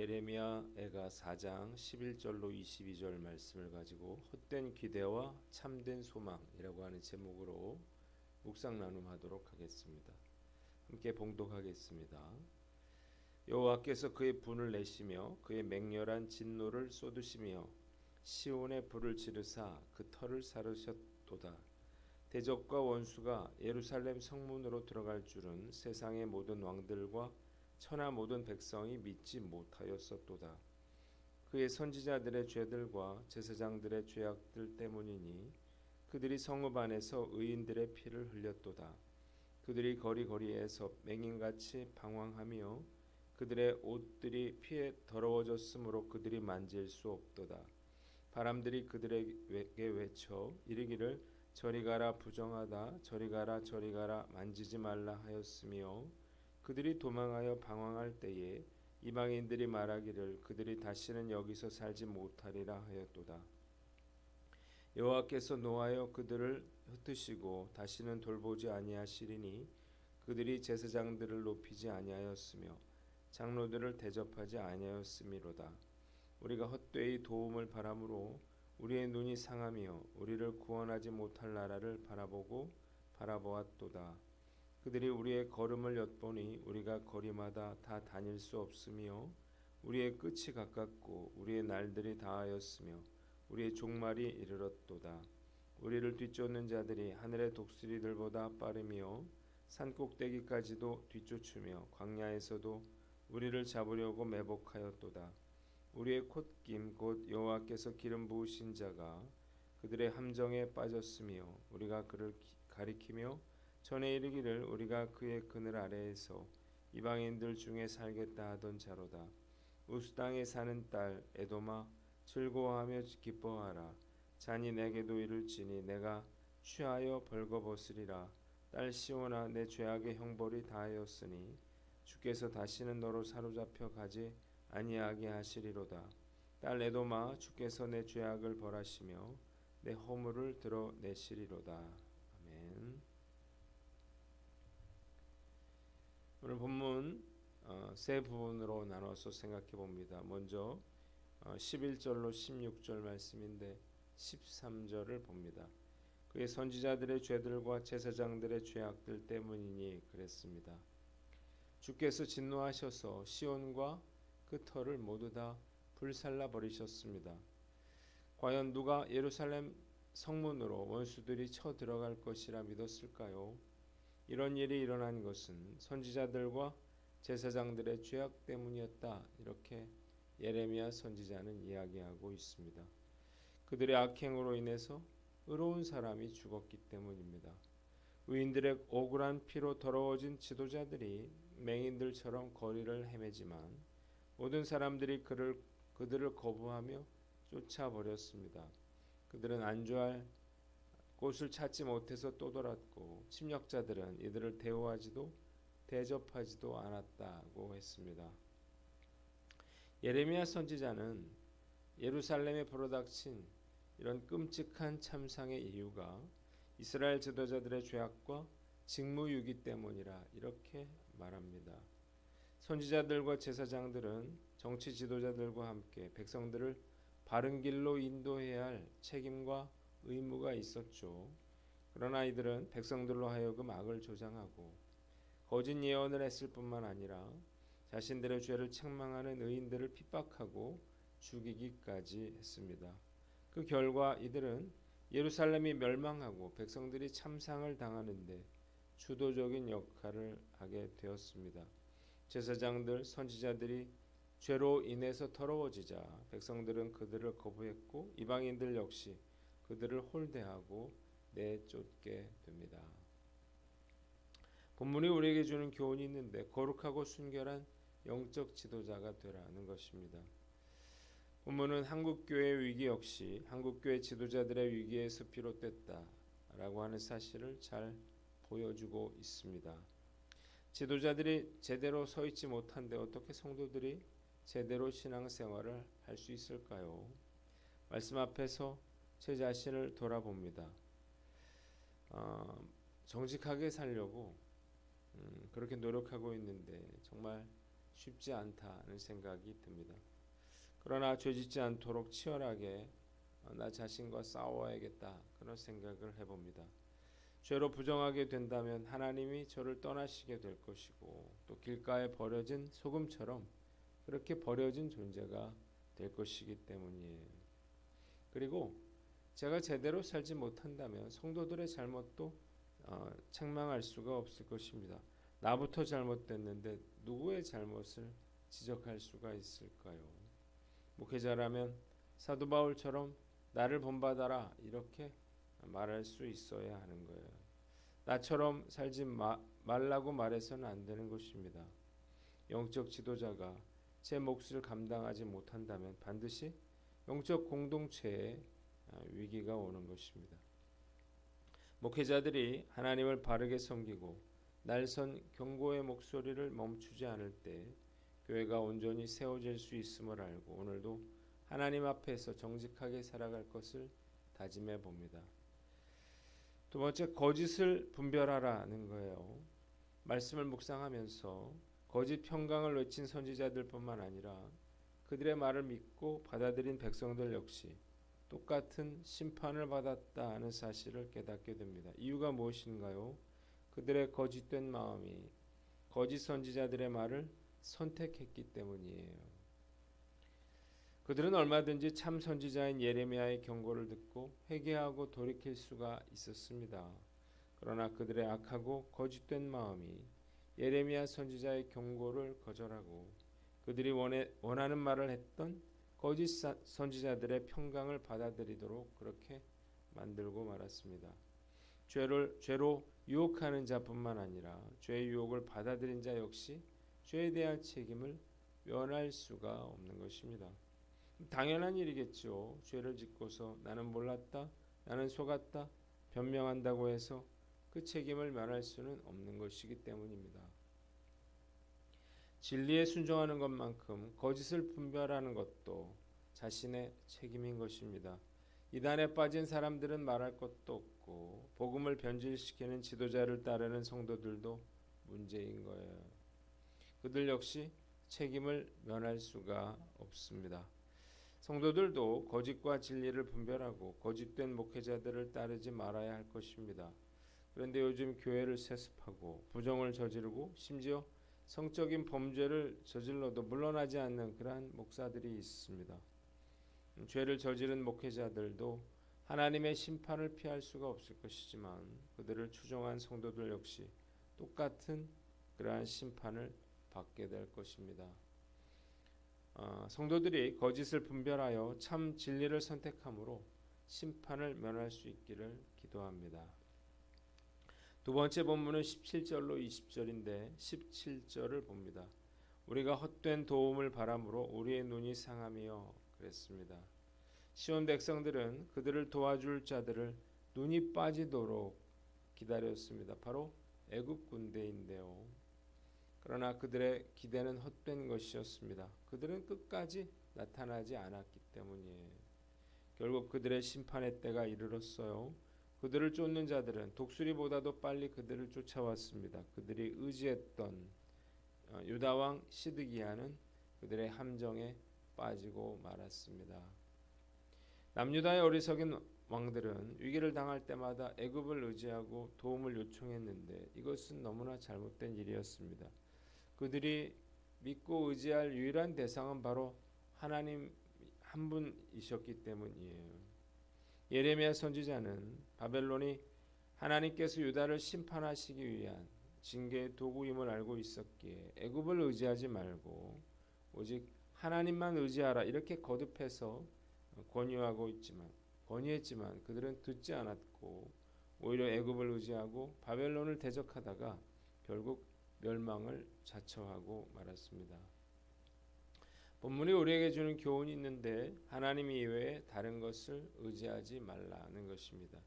예레미야애가 4장 11절로 22절 말씀을 가지고 헛된 기대와 참된 소망이라고 하는 제목으로 묵상 나눔하도록 하겠습니다. 함께 봉독하겠습니다. 여호와께서 그의 분을 내시며 그의 맹렬한 진노를 쏟으시며 시온에 불을 지르사 그 터를 사르셨도다. 대적과 원수가 예루살렘 성문으로 들어갈 줄은 세상의 모든 왕들과 천하 모든 백성이 믿지 못하였었도다. 그의 선지자들의 죄들과 제사장들의 죄악들 때문이니 그들이 성읍 안에서 의인들의 피를 흘렸도다. 그들이 거리거리에서 맹인같이 방황하며 그들의 옷들이 피에 더러워졌으므로 그들이 만질 수 없도다. 바람들이 그들에게 외쳐 이르기를 저리 가라 부정하다 저리 가라 저리 가라 만지지 말라 하였으며 그들이 도망하여 방황할 때에 이방인들이 말하기를 그들이 다시는 여기서 살지 못하리라 하였도다. 여호와께서 노하여 그들을 흩으시고 다시는 돌보지 아니하시리니 그들이 제사장들을 높이지 아니하였으며 장로들을 대접하지 아니하였음이로다. 우리가 헛되이 도움을 바람으로 우리의 눈이 상하며 우리를 구원하지 못할 나라를 바라보았도다. 그들이 우리의 걸음을 엿보니 우리가 거리마다 다 다닐 수 없으며 우리의 끝이 가깝고 우리의 날들이 다하였으며 우리의 종말이 이르렀도다. 우리를 뒤쫓는 자들이 하늘의 독수리들보다 빠르며 산 꼭대기까지도 뒤쫓으며 광야에서도 우리를 잡으려고 매복하였도다. 우리의 콧김 곧 여호와께서 기름 부으신 자가 그들의 함정에 빠졌으며 우리가 그를 가리키며 전에 이르기를 우리가 그의 그늘 아래에서 이방인들 중에 살겠다 하던 자로다. 우스 땅에 사는 딸 에돔아 즐거워하며 기뻐하라. 잔이 내게도 이를지니 내가 취하여 벌거벗으리라. 딸 시온아 내 죄악의 형벌이 다하였으니 주께서 다시는 너로 사로잡혀 가지 아니하게 하시리로다. 딸 에돔아 주께서 내 죄악을 벌하시며 내 허물을 드러내시리로다. 아멘. 오늘 본문 세 부분으로 나눠서 생각해 봅니다. 먼저 11절로 16절 말씀인데 13절을 봅니다. 그의 선지자들의 죄들과 제사장들의 죄악들 때문이니 그랬습니다. 주께서 진노하셔서 시온과 그 터를 모두 다 불살라 버리셨습니다. 과연 누가 예루살렘 성문으로 원수들이 쳐 들어갈 것이라 믿었을까요? 이런 일이 일어난 것은 선지자들과 제사장들의 죄악 때문이었다. 이렇게 예레미야 선지자는 이야기하고 있습니다. 그들의 악행으로 인해서 의로운 사람이 죽었기 때문입니다. 의인들의 억울한 피로 더러워진 지도자들이 맹인들처럼 거리를 헤매지만 모든 사람들이 그들을 거부하며 쫓아버렸습니다. 그들은 안주할 곳을 찾지 못해서 또 돌았고 침략자들은 이들을 대접하지도 않았다고 했습니다. 예레미야 선지자는 예루살렘에 불어닥친 이런 끔찍한 참상의 이유가 이스라엘 지도자들의 죄악과 직무유기 때문이라 이렇게 말합니다. 선지자들과 제사장들은 정치 지도자들과 함께 백성들을 바른 길로 인도해야 할 책임과 의무가 있었죠. 그러나 이들은 백성들로 하여금 악을 조장하고 거짓 예언을 했을 뿐만 아니라 자신들의 죄를 책망하는 의인들을 핍박하고 죽이기까지 했습니다. 그 결과 이들은 예루살렘이 멸망하고 백성들이 참상을 당하는데 주도적인 역할을 하게 되었습니다. 제사장들, 선지자들이 죄로 인해서 더러워지자 백성들은 그들을 거부했고 이방인들 역시 그들을 홀대하고 내쫓게 됩니다. 본문이 우리에게 주는 교훈이 있는데 거룩하고 순결한 영적 지도자가 되라는 것입니다. 본문은 한국교회의 위기 역시 한국교회 지도자들의 위기에서 비롯됐다라고 하는 사실을 잘 보여주고 있습니다. 지도자들이 제대로 서 있지 못한데 어떻게 성도들이 제대로 신앙생활을 할 수 있을까요? 말씀 앞에서 제 자신을 돌아봅니다. 정직하게 살려고 그렇게 노력하고 있는데 정말 쉽지 않다는 생각이 듭니다. 그러나 죄짓지 않도록 치열하게 나 자신과 싸워야겠다 그런 생각을 해봅니다. 죄로 부정하게 된다면 하나님이 저를 떠나시게 될 것이고 또 길가에 버려진 소금처럼 그렇게 버려진 존재가 될 것이기 때문이에요. 그리고 제가 제대로 살지 못한다면 성도들의 잘못도 책망할 수가 없을 것입니다. 나부터 잘못됐는데 누구의 잘못을 지적할 수가 있을까요? 목회자라면 사도 바울처럼 나를 본받아라 이렇게 말할 수 있어야 하는 거예요. 나처럼 살지 말라고 말해서는 안 되는 것입니다. 영적 지도자가 제 몫을 감당하지 못한다면 반드시 영적 공동체에 위기가 오는 것입니다. 목회자들이 하나님을 바르게 섬기고 날선 경고의 목소리를 멈추지 않을 때 교회가 온전히 세워질 수 있음을 알고 오늘도 하나님 앞에서 정직하게 살아갈 것을 다짐해 봅니다. 두 번째, 거짓을 분별하라는 거예요. 말씀을 묵상하면서 거짓 평강을 외친 선지자들뿐만 아니라 그들의 말을 믿고 받아들인 백성들 역시 똑같은 심판을 받았다는 사실을 깨닫게 됩니다. 이유가 무엇인가요? 그들의 거짓된 마음이 거짓 선지자들의 말을 선택했기 때문이에요. 그들은 얼마든지 참 선지자인 예레미야의 경고를 듣고 회개하고 돌이킬 수가 있었습니다. 그러나 그들의 악하고 거짓된 마음이 예레미야 선지자의 경고를 거절하고 그들이 원하는 말을 했던 거짓 선지자들의 평강을 받아들이도록 그렇게 만들고 말았습니다. 죄로 유혹하는 자뿐만 아니라 죄의 유혹을 받아들인 자 역시 죄에 대한 책임을 면할 수가 없는 것입니다. 당연한 일이겠죠. 죄를 짓고서 나는 몰랐다, 나는 속았다, 변명한다고 해서 그 책임을 면할 수는 없는 것이기 때문입니다. 진리에 순종하는 것만큼 거짓을 분별하는 것도 자신의 책임인 것입니다. 이단에 빠진 사람들은 말할 것도 없고 복음을 변질시키는 지도자를 따르는 성도들도 문제인 거예요. 그들 역시 책임을 면할 수가 없습니다. 성도들도 거짓과 진리를 분별하고 거짓된 목회자들을 따르지 말아야 할 것입니다. 그런데 요즘 교회를 세습하고 부정을 저지르고 심지어 성적인 범죄를 저질러도 물러나지 않는 그러한 목사들이 있습니다. 죄를 저지른 목회자들도 하나님의 심판을 피할 수가 없을 것이지만 그들을 추종한 성도들 역시 똑같은 그러한 심판을 받게 될 것입니다. 성도들이 거짓을 분별하여 참 진리를 선택함으로 심판을 면할 수 있기를 기도합니다. 두 번째 본문은 17절로 20절인데 17절을 봅니다. 우리가 헛된 도움을 바람으로 우리의 눈이 상하며 그랬습니다. 시온 백성들은 그들을 도와줄 자들을 눈이 빠지도록 기다렸습니다. 바로 애굽 군대인데요. 그러나 그들의 기대는 헛된 것이었습니다. 그들은 끝까지 나타나지 않았기 때문이에요. 결국 그들의 심판의 때가 이르렀어요. 그들을 쫓는 자들은 독수리보다도 빨리 그들을 쫓아왔습니다. 그들이 의지했던 유다 왕 시드기야는 그들의 함정에 빠지고 말았습니다. 남유다의 어리석은 왕들은 위기를 당할 때마다 애굽을 의지하고 도움을 요청했는데 이것은 너무나 잘못된 일이었습니다. 그들이 믿고 의지할 유일한 대상은 바로 하나님 한 분이셨기 때문이에요. 예레미야 선지자는 바벨론이 하나님께서 유다를 심판하시기 위한 징계의 도구임을 알고 있었기에 애굽을 의지하지 말고 오직 하나님만 의지하라 이렇게 거듭해서 권유했지만 그들은 듣지 않았고 오히려 애굽을 의지하고 바벨론을 대적하다가 결국 멸망을 자처하고 말았습니다. 본문이 우리에게 주는 교훈이 있는데 하나님 이외에 다른 것을 의지하지 말라는 것입니다.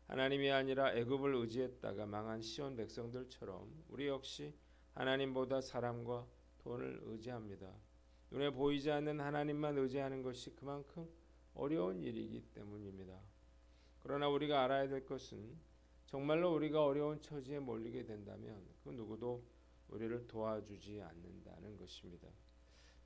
하나님이 아니라 애굽을 의지했다가 망한 시온 백성들처럼 우리 역시 하나님보다 사람과 돈을 의지합니다. 눈에 보이지 않는 하나님만 의지하는 것이 그만큼 어려운 일이기 때문입니다. 그러나 우리가 알아야 될 것은 정말로 우리가 어려운 처지에 몰리게 된다면 그 누구도 우리를 도와주지 않는다는 것입니다.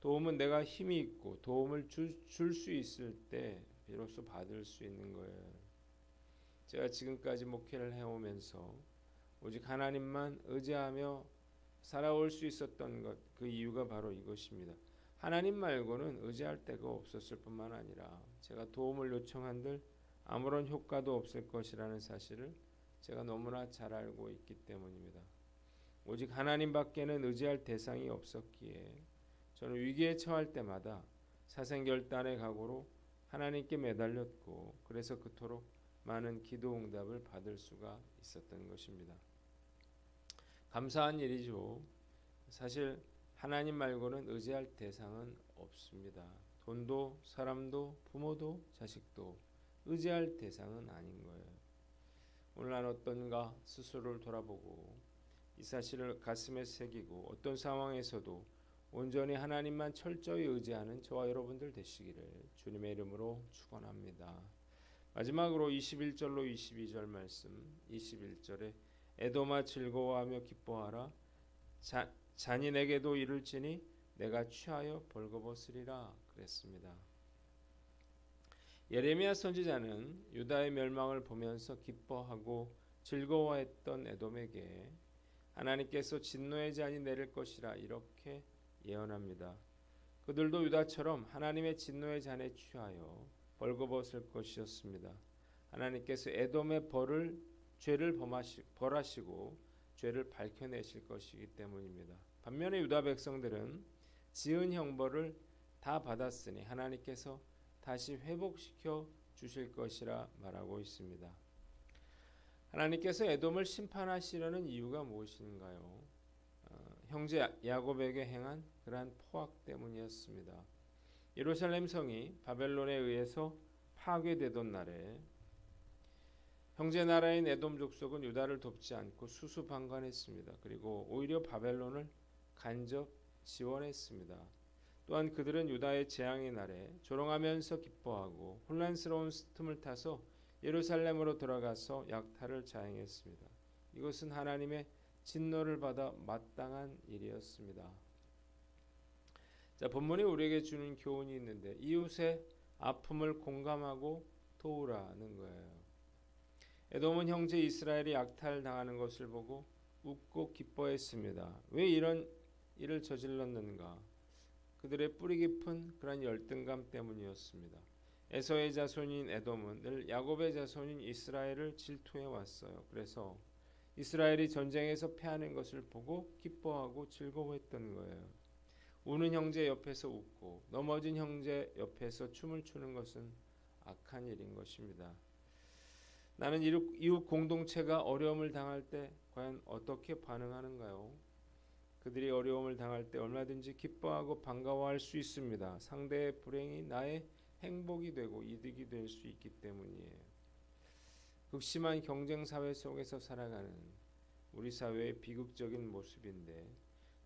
도움은 내가 힘이 있고 도움을 줄 수 있을 때 비로소 받을 수 있는 거예요. 제가 지금까지 목회를 해오면서 오직 하나님만 의지하며 살아올 수 있었던 것, 그 이유가 바로 이것입니다. 하나님 말고는 의지할 데가 없었을 뿐만 아니라 제가 도움을 요청한들 아무런 효과도 없을 것이라는 사실을 제가 너무나 잘 알고 있기 때문입니다. 오직 하나님밖에는 의지할 대상이 없었기에 저는 위기에 처할 때마다 사생결단의 각오로 하나님께 매달렸고, 그래서 그토록 많은 기도 응답을 받을 수가 있었던 것입니다. 감사한 일이죠. 사실 하나님 말고는 의지할 대상은 없습니다. 돈도 사람도 부모도 자식도 의지할 대상은 아닌 거예요. 오늘 난 어떤가 스스로를 돌아보고 이 사실을 가슴에 새기고 어떤 상황에서도 온전히 하나님만 철저히 의지하는 저와 여러분들 되시기를 주님의 이름으로 축원합니다. 마지막으로 21절로 22절 말씀, 21절에 에돔아 즐거워하며 기뻐하라. 잔인에게도 이를지니 내가 취하여 벌거벗으리라 그랬습니다. 예레미야 선지자는 유다의 멸망을 보면서 기뻐하고 즐거워했던 에돔에게 하나님께서 진노의 잔이 내릴 것이라 이렇게 예언합니다. 그들도 유다처럼 하나님의 진노의 잔에 취하여 벌거벗을 것이었습니다. 하나님께서 에돔의 죄를 벌하시고 죄를 밝혀내실 것이기 때문입니다. 반면에 유다 백성들은 지은 형벌을 다 받았으니 하나님께서 다시 회복시켜 주실 것이라 말하고 있습니다. 하나님께서 에돔을 심판하시려는 이유가 무엇인가요? 형제 야곱에게 행한 그러한 포악 때문이었습니다. 예루살렘 성이 바벨론에 의해서 파괴되던 날에 형제 나라인 에돔 족속은 유다를 돕지 않고 수수방관했습니다. 그리고 오히려 바벨론을 간접 지원했습니다. 또한 그들은 유다의 재앙의 날에 조롱하면서 기뻐하고 혼란스러운 틈을 타서 예루살렘으로 돌아가서 약탈을 자행했습니다. 이것은 하나님의 진노를 받아 마땅한 일이었습니다. 자, 본문이 우리에게 주는 교훈이 있는데 이웃의 아픔을 공감하고 도우라는 거예요. 에돔은 형제 이스라엘이 약탈당하는 것을 보고 웃고 기뻐했습니다. 왜 이런 일을 저질렀는가? 그들의 뿌리 깊은 그런 열등감 때문이었습니다. 에서의 자손인 에돔은 늘 야곱의 자손인 이스라엘을 질투해 왔어요. 그래서 이스라엘이 전쟁에서 패하는 것을 보고 기뻐하고 즐거워했던 거예요. 우는 형제 옆에서 웃고 넘어진 형제 옆에서 춤을 추는 것은 악한 일인 것입니다. 나는 이웃 공동체가 어려움을 당할 때 과연 어떻게 반응하는가요? 그들이 어려움을 당할 때 얼마든지 기뻐하고 반가워할 수 있습니다. 상대의 불행이 나의 행복이 되고 이득이 될 수 있기 때문이에요. 극심한 경쟁 사회 속에서 살아가는 우리 사회의 비극적인 모습인데,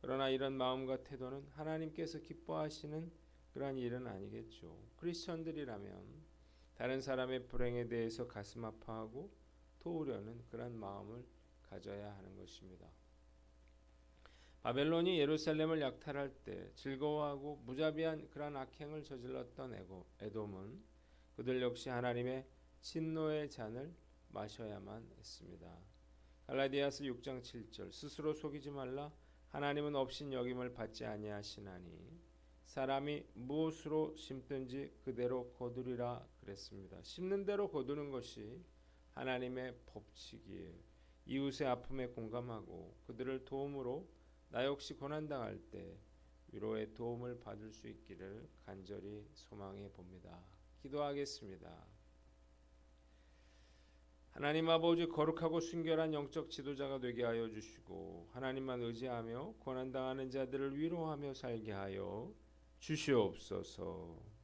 그러나 이런 마음과 태도는 하나님께서 기뻐하시는 그러한 일은 아니겠죠. 크리스천들이라면 다른 사람의 불행에 대해서 가슴 아파하고 도우려는 그런 마음을 가져야 하는 것입니다. 바벨론이 예루살렘을 약탈할 때 즐거워하고 무자비한 그러한 악행을 저질렀던 에돔은 그들 역시 하나님의 진노의 잔을 마셔야만 했습니다. 갈라디아서 6장 7절 스스로 속이지 말라. 하나님은 업신 여김을 받지 아니하시나니 사람이 무엇으로 심든지 그대로 거두리라 그랬습니다. 심는 대로 거두는 것이 하나님의 법칙이에요. 이웃의 아픔에 공감하고 그들을 도움으로 나 역시 고난당할 때 위로의 도움을 받을 수 있기를 간절히 소망해 봅니다. 기도하겠습니다. 하나님 아버지, 거룩하고 순결한 영적 지도자가 되게 하여 주시고 하나님만 의지하며 고난당하는 자들을 위로하며 살게 하여 주시옵소서.